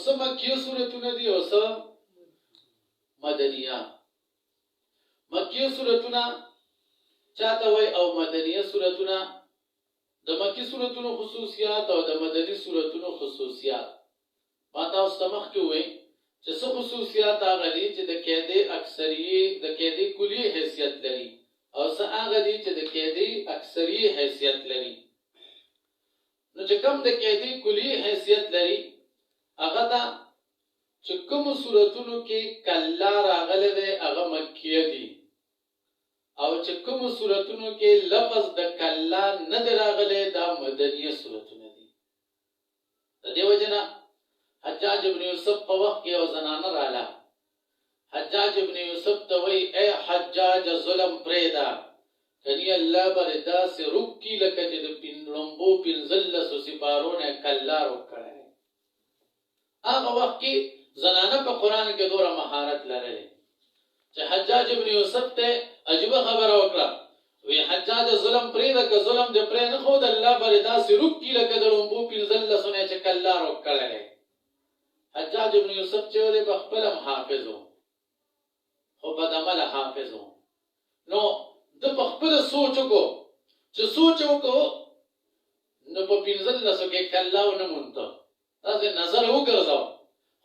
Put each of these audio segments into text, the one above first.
څه مکیه سورتونه دي او څه مدنیه. مکیه سورتونه چاته وای او مدنیه سورتونه؟ د مکی سورتونو خصوصیات او د مدنی سورتونو خصوصیات ما تاسو ته مخکې وې چې څه خصوصیات هغه دي چې د قاعده اکثریه د قاعده کلیه حیثیت لري او څه هغه دي چې د قاعده اکثریه حیثیت لري. نو چې کوم د قاعده کلیه حیثیت لري هغه دا چې کوم سورتونو کې کلا راغله ده هغه مکیه دي او چې کوم سورتونو کې لفظ د کلا نه راغله دا مدنیه سورتونه دي. د دې وجنه حجاج ابن یوسف په وخت کې او زنانه رااله. حجاج ابن یوسف ته وی اے حجاج ظلم پریدا کني الله بردا سے رکی لکه چې د پینلمبو پنزلس سپارونه کلا وکړي. هغه وخت کې زنانه په قران کې دوره مهارت لرله چې حجاج ابن یوسف ته عجیب خبره وکړه وی حجاج ظلم پریدا که ظلم دې پرې نه خو د الله بردا سے رکی لکه د لمبو پنزلسونه چې کلا وکړي. حجاج ابن یوسف چې ولې بخپل حافظو خو بدعمل حافظو نو د بخپل سوچ کو چې سوچ وکړو نو په پنځلسو کې کلاو نه مونته تاسو نظر وګرځاو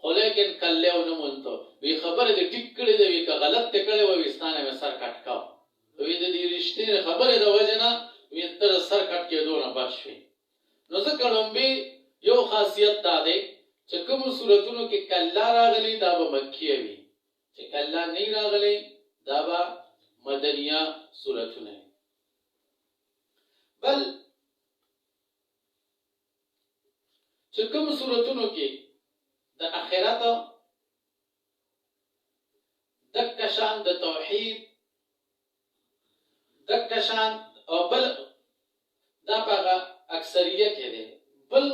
خو لیکن کلاو نه مونته وی خبره دې ټیک کړې دی که غلط کړې و وستانه مې سر کټکاو وی دې رښتینه خبره د وجنه وی تر سر کټ کې دونه بچوي. نو ځکه لومبي یو خاصیت دا دی چې کوم سورتونو کې کلا راغلي دا به مکیه وي چې کلا نه راغلي دا به مدنیه سورتونه. بل چې کوم سورتونو کې د آخرت دکشان د توحید دکشان او بل دا په اکثریت کې دی. بل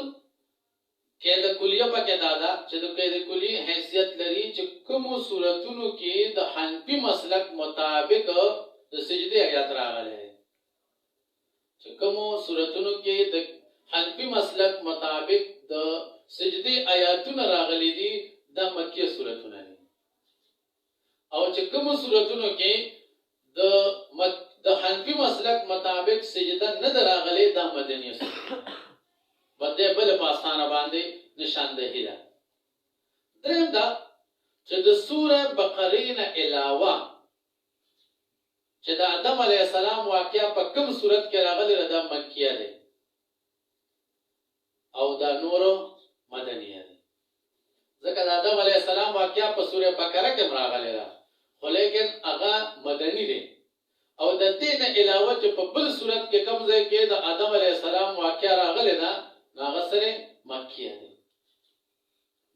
قاعده کلیه پکې دادا چې د قاعده کلیه حیثیت لري چې کوم سورتونو کې د حنفي مسلک مطابق د سجده آیات راغلي چې کوم سورتونو کې د حنفي مسلک مطابق د سجده آیاتونه راغلي دي د مکیه سورتونه دي او چې کوم سورتونو کې د حنفي مسلک مطابق سجده نه راغلي د مدنیه سورتونه بده بل پاسانه باندې نشاندهی ده. دریم دا چې د سوره بقره نه علاوه چې د آدم علیه السلام واقعا په کوم صورت کې راغلی د مکیه ده او دا نورو مدنیه ده. ځکه د آدم علیه السلام واقعا په سوره بقره کې راغلی ده خو لیکن هغه مدنی ده او د دې نه علاوه چې په بل صورت کې کوم ځای کې د آدم علیه السلام واقعا راغلی ده هغه سره مکیه ده.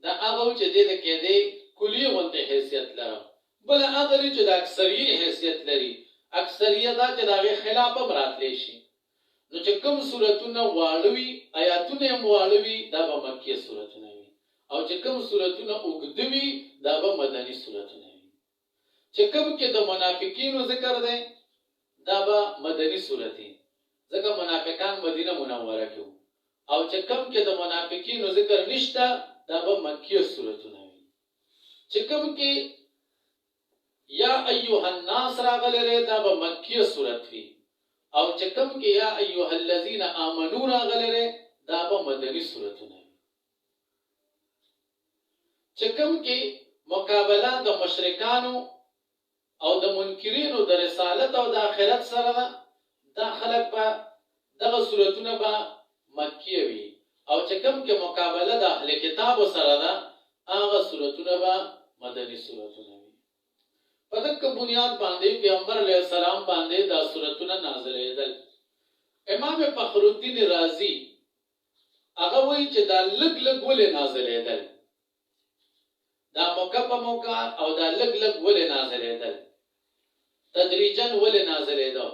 دا هغه چې د قاعده کلیه غونډه حیثیت لري. بل هغه چې د اکثریت حیثیت لري. اکثریت دا چې دغه خلاف هم راتلی شي. نو چې کوم سورتونه واړوي آیاتونه هم واړوي دا به مکیه سورتونه وي او چې کوم سورتونه اوږدوي دا به مدني سورتونه وي. چې کوم کې د منافقینو ذکر دی دا به مدني سورت دی ځکه منافقان مدینه منوره کې او چې کوم کې د منافقینو ذکر نشته دا به مکیه سورتونه وي. چې کوم کې یا ایها الناس راغله دا به مکیه سورت وي او چې کوم کې یا ایها الذین آمنوا راغله دا به مدني سورتونه وي. چې کوم کې مقابله د مشرکانو او د منکرینو د رسالت او د آخرت سره دا خلق به دغه سورتونه به مکیه وي او چې کوم کې مقابله د اهل کتاب سره ده هغه سورتونه به مدني سورتونه وي. په دغه بنیاد باندې پیغمبر علیه السلام باندې دا سورتونه نازلېدل. امام فخر الدین رازی هغه وایي چې دا لګ لګ ولې نازلېدل دا موقع په موقع او دا لګ لګ ولې نازلېدل تدریجا ولې نازلېدل.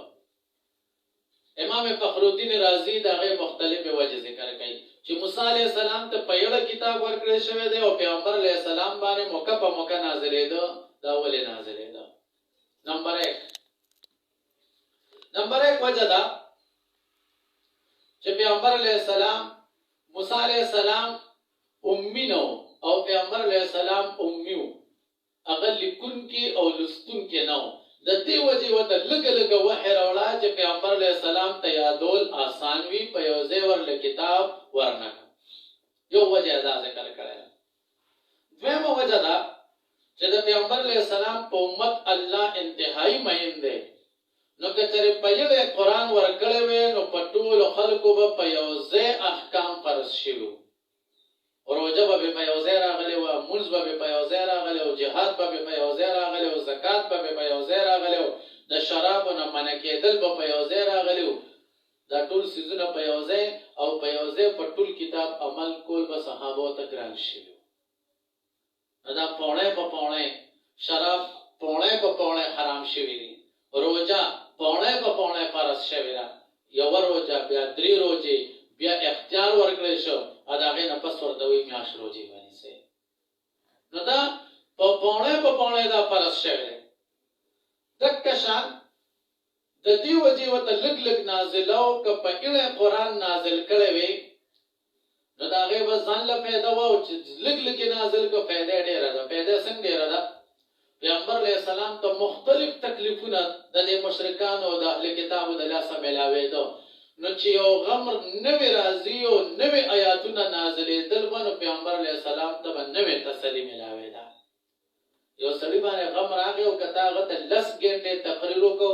امام فخر الدین رازی دا غي مختلفه وجه ذکر کوي چې موسی علیه السلام ته په یو کتاب ورکړل شوی دی او پیغمبر علیه السلام باندې موقع په موقع نازلېدل دا ولې نازلېدل. نمبر 1 وجه دا چې پیغمبر علیه السلام موسی علیه السلام امینو او پیغمبر علیه السلام امیو هغه لیکونکي او لوستونکي نه و د دې وجې ورته لږه لږه وحی راوړه چې پیغمبر علیه السلام ته یادول آسان وي په یو ځای ورله کتاب ورنه یو وجه دا ذکر کړی ده دویمه وجه ده چې د پیغمبر علیه السلام په امت الله انتهایی مین دی نو که چېرې په یوه قرآن ورکړی وی نو په ټولو خلکو به په یو ځای احکام فرض شوي وو روژه به په یو ځای راغلی وه مونځ به په یو ځای راغلی و جهاد به په یو ځای راغلی و زکات به په یو ځای راغلی و د شرابو نه منع کېدل به په یو ځای راغلی و دا ټول څیزونه په یو ځای او په یو ځای په ټول کتاب عمل کول به صحابو ته ګران شوي نو دا پوڼی په پوڼی شراب پوڼی په پوڼی حرام شوي دي روژه پوڼی په پوڼی فرض شوې ده یوه روژه بیا درې روژې بیا اختیار ورکړی شو او د هغې نه پس ورته وایي میاشت روژې ونیسئ نو دا په پوڼی په پوڼی دا فرض شوی دی دقه شان د دې وجې ورته لږ لږ نازله و که په ایړی قرآن نازل کړی وي نو د هغې به ځان له فایده وه او چې لږ لږ یې نازل کړه فایده یې ډېره ده فایده یې څنګه ډېره ده پیغمبر علیه السلام ته مختلف تکلیفونه د دې مشرکانو د اهل کتابو د لاسه میلاوېده نو چې یو غم نوې راځي او نوې آیاتونه نازلېدل به نو پیغمبر علیه السلام ته به نوې تسلي میلاوېده یو سړي باندې غم راغی او که ته هغه ته 10 ګنټې تقریر وکړو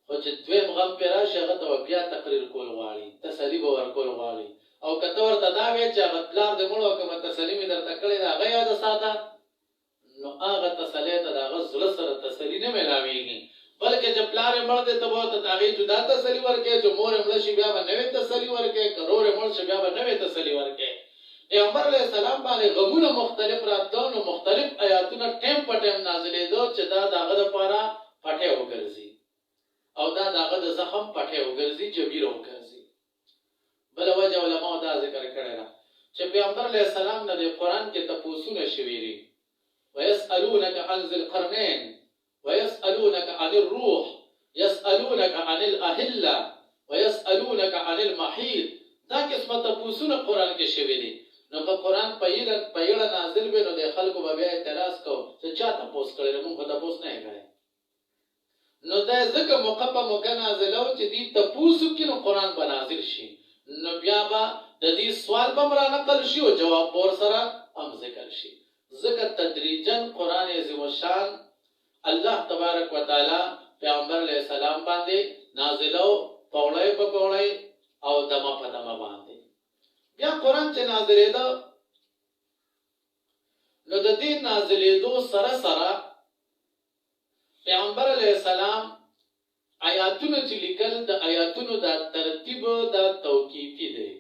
خو چې دویم غم پرې راشي هغه ته به بیا تقریر کول غواړي تسلي به ورکول غواړي او که ته ورته دا وایې چې هغه پلار دې مړ و کومه تسلي مې درته کړې ده هغه یاده ساته نو هغه تسلی ته د هغه زړه سره تسلي نه میلاوېږي بلکې چې پلار یې مړ دی ته به ورته د هغې جدا تسلي ورکړې چې مور یې مړه شي بیا به نوې تسلي ورکړې که رور یې مړ شي بیا به نوې تسلي ورکړې پیغمبر علیه السلام باندې غمونه مختلف راتلو نو مختلف آیاتونه ټیم په ټیم نازلېدو چې دا د هغه دپاره پټی وګرځي او دا د هغه د زخم پټی وګرځي جبیره وګرځي بله وجه علماو دا ذکر کړی ده چې پیغمبر علیه السلام نه د قرآن کې تپوسونه شوي دي ويسألونك عن ذي القرنين ويسألونك عن الروح يسألونك عن الأهلة ويسألونك عن المحيط دا قسمه تپوسونه قرآن کې شوي دي نو په قرآن په یړه نازل وي نو د خلکو به بیا اعتراض کو چې چا تپوس کړی موږ خو تپوس نه یې کړی نو دا ځکه موقع په موقع نازله و چې دې تپوسو کې نو قرآن به نازل شي نو بیا به د دې سوال به هم رانقل شي او جواب به ورسره هم ذکر شي ځکه تدریجا قرآن عظیم الشان الله تبارک وتعالی پیغمبر علیه السلام باندې نازله پوړی په پوړی او دمه په دمه باندې بیا قرآن چې نازلېده نو د دې نازلېدو سره سره پیغمبر علیه السلام آیاتونه چې لیکل د آیاتونو دا ترتیب دا توقیفي دی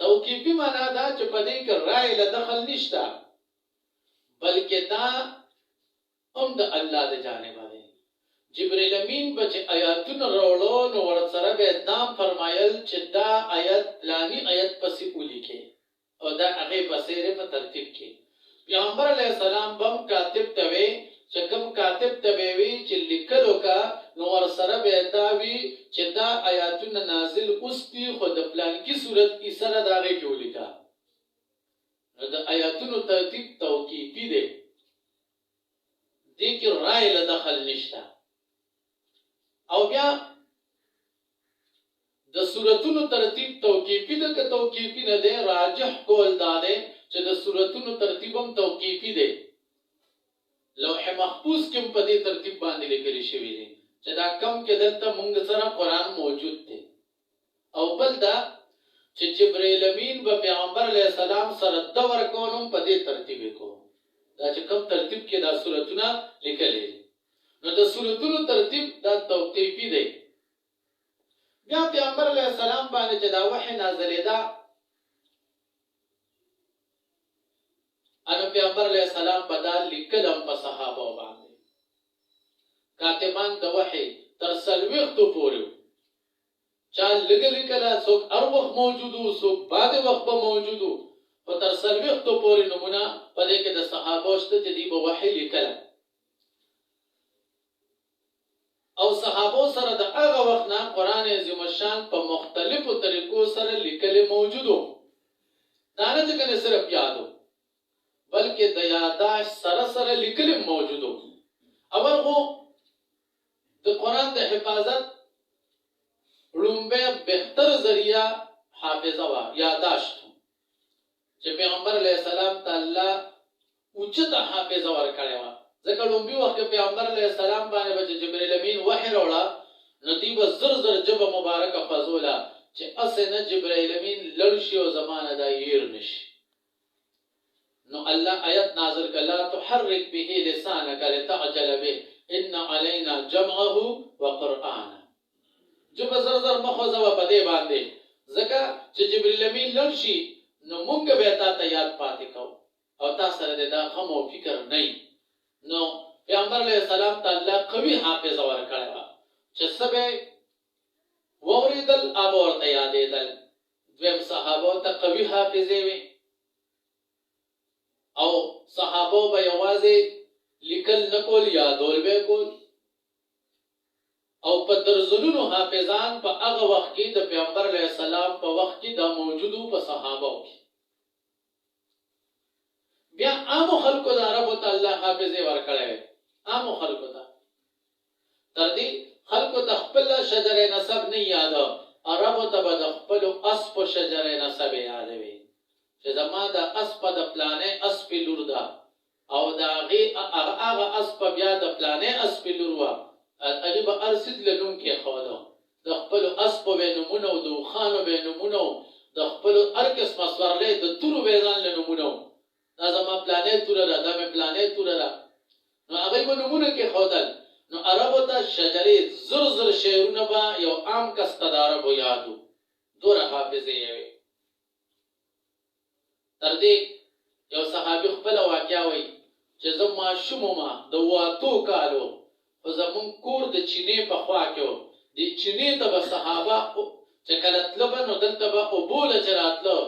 توقیفي معنا دا چې په دې کې رائے له دخل نشته بلکې دا هم د الله د جانبه دی جبرئیل امین به چې آیاتونه راوړو نو ورسره به دا فرمایل چې دا آیت پلاني آیت پسې ولیکئ او دا هغې پسې په ترتیب کې پیغمبر علیه السلام به هم کاتب ته وی چې کوم کاتب ته به وي چې لیکلو کا نو ورسره به دا وي چې دا آیاتونه نازل اوس دي خو د پلانکي صورت کې سره د هغې کې ولیکه نو د آیاتونو ترتیب توقیفي دی دې کې رائے له دخل نشته او بیا د سورتونو ترتیب توقیفي ده که توقیفي نه دی راجح کول دا دی چې د سورتونو ترتیب هم توقیفي دی لوح محفوظ کې په دې ترتیب باندې لیکل شوی دی چې دا کم کې دلته موږ سره قرآن موجود دی او بل دا چې جبرئیل امین به پیغمبر علیه السلام سره د ورکول هم په دې ترتیب کو دا چې کوم ترتیب کې دا سورتونه لیکلي نو د سورتونو ترتیب دا توقیفي دی بیا پیغمبر علیه السلام باندې چې دا وحی نازلېده انو پیغمبر علیه السلام بدال لیکلم په صحابه باندې کاتبان د وحی تر 40 پورې چا لګل کله څوک هر وخت موجودو څوک بعد وخت به موجودو په تر 40 پورې نمونه په دې کې د صحابه شته چې دی به وحی لیکل او صحابه سره د هغه وخت نه قرآن عظیم الشان په مختلفو طریقو سره لیکل موجودو دا نه چې کنه صرف یادو بلکې د یاداشت سره سره لیکل موجودو اول خو د قرآن د حفاظت لومبه بهتر ذریعہ حافظه وا یاداشت چې پیغمبر علیه السلام تعالی اوچته حافظه ورکړې و ځکه لومبي وخت پیغمبر علیه السلام باندې چې جبرئیل امین وحی راوړه ندیب زر زر جبه مبارکه فزولا چې اسنه جبرئیل امین لړشي او زمانه دا ير نشي نو الله آیت نازل کلا تحرک به لسانك لتعجل به ان علينا جمعه وقرآنه جب زر زر مخوزه په دې باندې ځکه چې جبرئیل امین لړشي نو مونږ به تا یاد پاتې کو او تاسو سره دا خمو فکر نه نو پیغمبر علیه السلام تعالی قوي حافظه ورکړه چې سبه وریدل اب ورته یادېدل دویم صحابه ته قوي حافظه وي او صحابه به یوازې لیکل نکول یادول به کول او په درزلونو حافظان په هغه وخت کې د پیغمبر علیه السلام په وخت کې دا موجودو په صحابه کې بیا عام خلکو د عربو ته الله حافظه ورکړي عام خلکو ته تر دې خلکو د خپل شجره نسب نه یاد عربو ته د خپل اسب شجره نسب یادوي چې زما د اسب د پلانې اسب لور ده او دا هغه اسب بیا د پلانې اسب لور و هغه به ارسد لنوم کې خواله د خپل اسب به نمونه او د خانو به نمونه د خپل ارکس مسورلې د تورو به ځان لنمونه دا زما پلانې تور ده دا مې پلانې تور ده نو هغه به نمونه کې خودل نو عربو ته شجره زر زر شعرونه با یو عام کس ته د عربو یادو دوره حافظه یې وي تر دې یو صحابي خپل واقعا وایي چې زه ماشوم ما د واتو کالو خو زمون کور د چینې په خوا کې و د چینې ته به صحابه چې کله تلبه نو دلته به اوبوله چې راتلو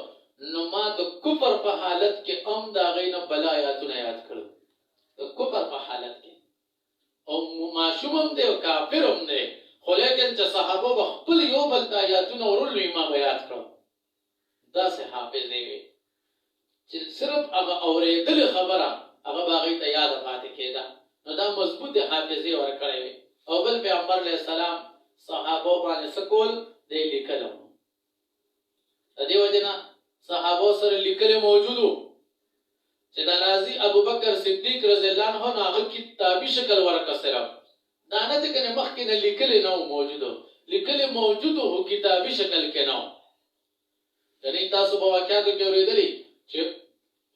نو ما د کفر په حالت کې د هغې نه بلا آیاتونه یاد کړل د کفر په حالت کې او ماشوم هم دی او کافر هم دی خو لیکن چې صحابه به خپل یو بل ته آیاتونه ورولوي ما به یاد کړم داسې حافظې وي چې صرف هغه اورېدلې خبره هغه به هغې ته یاده پاتې کېده نو دا مضبوطې حافظې ورکړی وي او بل پیغمبر علیه السلام صحابو باندې څه کول دی لیکلی و د دې وجې نه صحابو سره لیکلی موجودو چې دا راځي ابوبکر صدیق رضی الله عنه نو هغه کتابي شکل ورکړه صرف دا نه چې کنه مخکې نه لیکلی نه و موجودو لیکلی موجودو خو کتابي شکل کې نه و یعنې تاسو به واقعاتو کې اورېدلي چې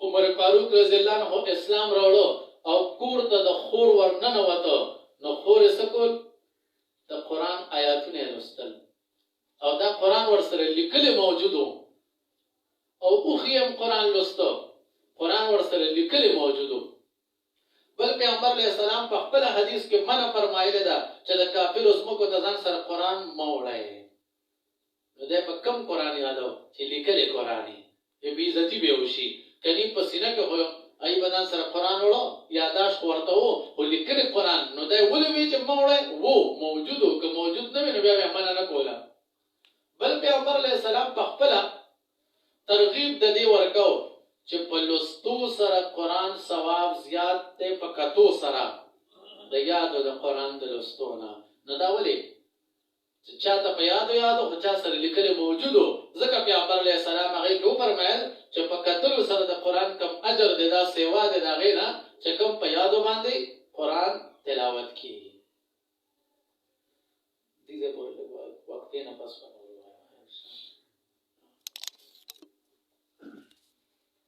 عمر فاروق رضی الله عنه اسلام راوړو او کور ته د خور ورننوته نو خور یې څه کول د قرآن آیاتونه یې لوستل او دا قرآن ورسره لیکلی موجودو او اوښې هم قرآن لوسته قرآن ورسره لیکلی موجودو بل پیغمبر علیه السلام په خپل حدیث کې منع فرمایلی ده چې د کافرو ځمکو ته ځان سره قرآن مه وړئ نو دی په کم قرآن یادو چې لیکلی قرآن یې بې عزتي به وشي کني په سینه کې خو ای به ځان سره قرآن وړو یاداشت خو ورته و خو لیکلی قرآن نو دی ولې وایي چې مه وړئ و موجودو که موجود نه وي نو بیا به منع نه کوله بل پیغمبر علیه السلام په خپله ترغیب د دې ورکو چې په لوستو سره قرآن ثواب زیات دی په کتو سره د یادو د قرآن د لوستو نه نو دا ولې چې چاته په یادو خو چا سره لیکلی موجودو ځکه پیغمبر علیه السلام هغې کې وفرمیل چې په کتلو سره د قرآن کم اجر دی دا سیوا دی د هغې نه چې کوم په یادو باندې قرآن تلاوت کېږي دې ځای پورې وقت یې نه پس